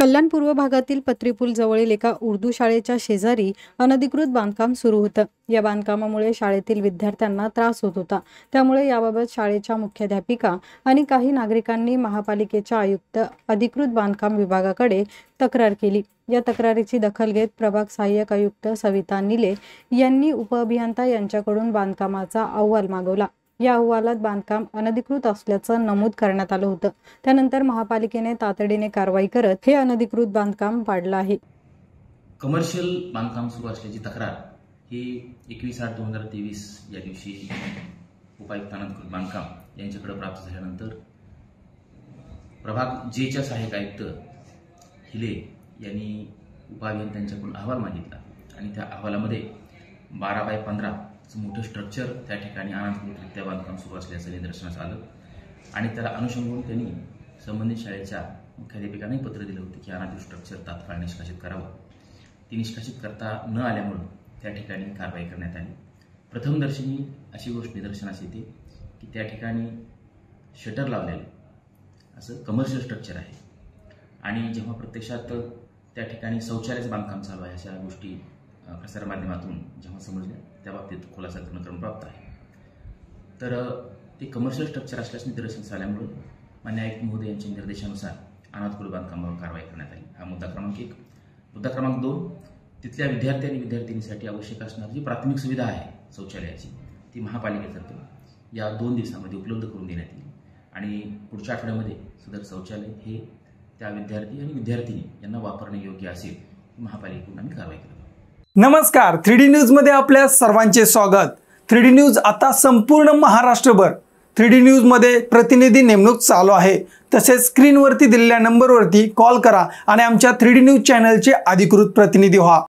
कल्याण पूर्व भागातील पत्रीपूल जवळील एका उर्दू शाळेच्या शेजारी अनधिकृत बांधकाम सुरू होतं। या बांधकामामुळे शाळेतील विद्यार्थ्यांना त्रास होत होता। त्यामुळे याबाबत शाळेच्या मुख्याध्यापिका आणि काही नागरिकांनी महापालिकेच्या आयुक्त अधिकृत बांधकाम विभागाकडे तक्रार केली। या तक्रारीची दखल घेत प्रभाग सहाय्यक आयुक्त सविता निले यांनी उपअभियंता यांच्याकडून बांधकामाचा अहवाल मागवला। या अहवालात बांधकाम अनधिकृत असल्याचं नमूद करण्यात आलं होतं। त्यानंतर महापालिकेने तातडीने कारवाई करत हे अनधिकृत बांधकाम पाडलं आहे। कमर्शियल बांधकाम सुरू असल्याची तक्रार ही 21/8/2023 या दिवशी उपायुक्त अनधिकृत बांधकाम यांच्याकडे प्राप्त झाल्यानंतर प्रभाग जेच्या सहाय्यक आयुक्त हिले यांनी उपअभियंत्यांच्याकडून अहवाल मागितला आणि त्या अहवालामध्ये 12x15 मोठं स्ट्रक्चर त्या ठिकाणी अनधिकृतरित्या बांधकाम सुरू असल्याचं निदर्शनास आलं आणि त्याला अनुषंगाने त्यांनी संबंधित शाळेच्या मुख्याध्यापिकांनाही पत्र दिलं होतं की अनधिकृत स्ट्रक्चर तात्काळ निष्कासित करावं। ती निष्कासित करता न आल्यामुळे त्या ठिकाणी कारवाई करण्यात आली। प्रथमदर्शनी अशी गोष्ट निदर्शनास येते की त्या ठिकाणी शटर लावलेलं असं कमर्शियल स्ट्रक्चर आहे आणि जेव्हा प्रत्यक्षात त्या ठिकाणी शौचालयाचं बांधकाम चालू आहे अशा गोष्टी प्रसारमाध्यमातून जेव्हा समजल्या त्या बाबतीत खुलासा करून प्राप्त आहे। तर ते कमर्शियल स्ट्रक्चर असल्यास निदर्शनास आल्यामुळे मान्य आयुक्त महोदय यांच्या निर्देशानुसार अनधिकृत बांधकामावर कारवाई करण्यात आली। हा मुद्दा क्रमांक 1। मुद्दा क्रमांक 2, तिथल्या विद्यार्थी आणि विद्यार्थिनींसाठी आवश्यक असणारी जी प्राथमिक सुविधा आहे शौचालयाची ती महापालिकेतर्फे या 2 दिवसांमध्ये उपलब्ध करून देण्यात येईल आणि पुढच्या आठवड्यामध्ये सदर शौचालय हे त्या विद्यार्थी आणि विद्यार्थिनी यांना वापरणे योग्य असेल महापालिकेकडून आम्ही कारवाई करू। नमस्कार, 3D न्यूज मध्ये आपल्या सर्वांचे स्वागत। 3D न्यूज आता संपूर्ण महाराष्ट्रभर 3D न्यूज मध्ये प्रतिनिधी नेमणूक चालू आहे। तसेच स्क्रीनवरती दिलेल्या नंबरवरती कॉल करा आणि आमच्या 3D न्यूज चॅनलचे अधिकृत प्रतिनिधी व्हा।